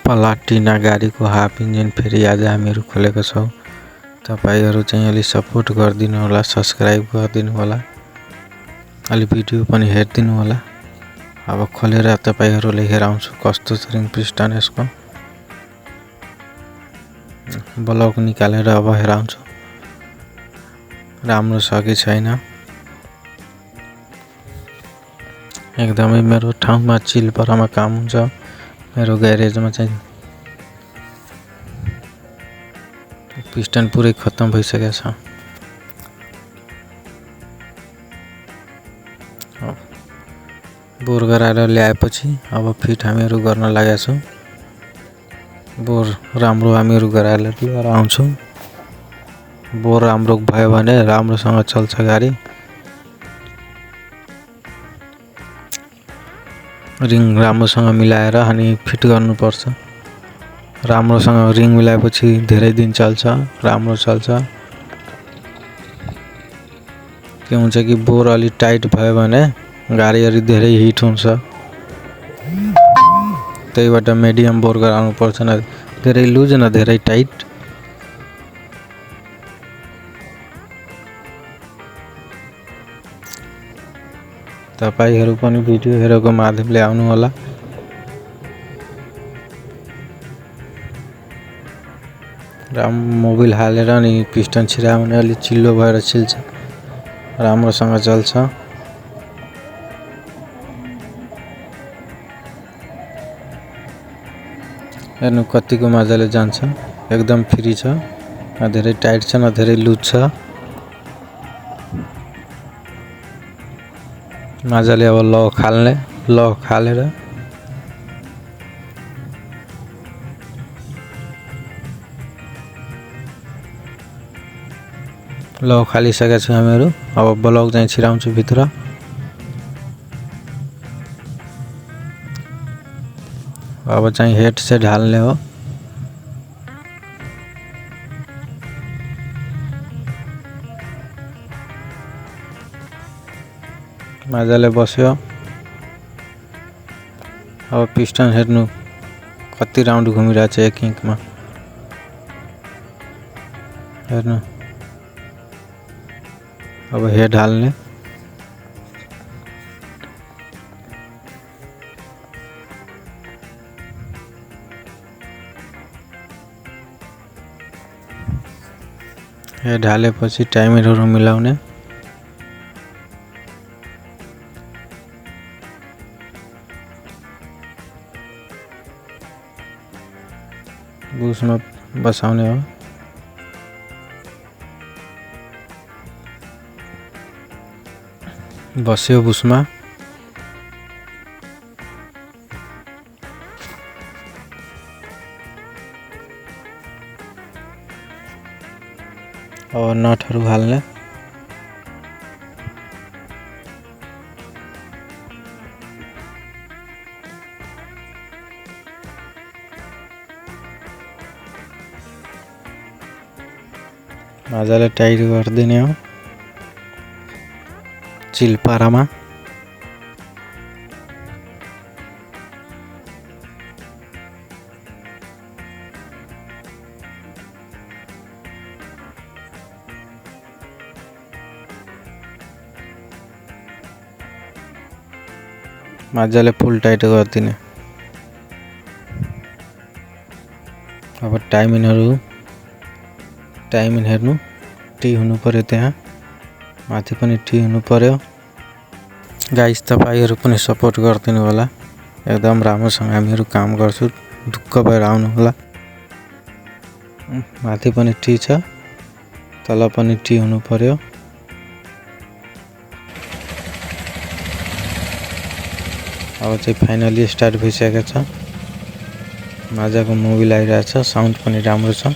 प्लाटिना गाडीको half engine फेरि आज हामीहरू खोलेको छौँ। तपाईहरु चाहिँ अलि सपोर्ट गरिदिनु होला, सब्स्क्राइब गरिदिनु होला, अलि भिडियो पनि हेरिदिनु होला। अब खोलेर तपाईहरुले हेराउँछु कस्तो छ रिङ पिस्टन यसको। ब्लक निकालेर अब हेराउँछु राम्रो छ कि छैन। एकदमै मेरो ठाउँमा चिलपरामा काम हुन्छ। मेरो ग्यारेजमा चाहिँ पिस्टन पुरै खत्तम भइसकेको छ। बोर गराएर ल्याएपछि अब फिट हामीहरू गर्न लागेका छौँ। बोर राम्रो हामीहरू गराएर लिएर आउँछौँ। बोर राम्रो भयो भने राम्रोसँग चल्छ गाडी। रिङ राम्रोसँग मिलाएर अनि फिट गर्नुपर्छ। राम्रोसँग रिङ मिलाएपछि धेरै दिन चल्छ, राम्रो चल्छ। के हुन्छ कि बोर अलि टाइट भयो भने गाडी अलि धेरै हिट हुन्छ। त्यहीबाट मिडियम बोर गराउनु पर्छ, न धेरै लुज न धेरै टाइट। तपाईहरु पनि भिडियो हेरेको माध्यमले आउनु होला। मोबिल हालेर अनि पिस्टन छिरायो भने अलि चिल्लो भएर छिल्छ, राम्रोसँग चल्छ। हेर्नु कतिको मजाले जान्छ, एकदम फ्री छ, न धेरै टाइट छ न धेरै लुज छ। मजाले अब लक हालेर लक हालिसकेका छौँ हामीहरू। अब ब्लक चाहिँ छिराउँछु भित्र। अब चाहिँ हेड सेट हाल्ने हो। मजाले बस्यो। अब पिस्टन हेर्नु कति राउन्ड घुमिरहेछ एक इंकमा। हेर्नु अब हेड हाल्ने। हेड हालेपछि टाइमरहरू मिलाउने। बुसमा बसाउने हो। बस्यो बुसमा। अब नटहरू हाल्ने। मजाले टाइट गरिदिने हो चिलपारामा। मजाले फुल टाइट गरिदिने। अब टाइमिङ हेर्नु, टी हुनु पर्यो, त्यहाँ माथि पनि टी हुनु पर्यो। गाइस तपाईहरु पनि सपोर्ट गरिदिनु होला। एकदम राम्रोसँग हामीहरु काम गर्छु, ढुक्क भएर आउनु होला। माथि पनि टी छ, तल पनि टी हुनु पर्यो। अब चाहिँ फाइनली स्टार्ट भइसकेको छ। मजाको मोबिल आइरहेछ, साउन्ड पनि राम्रो छ।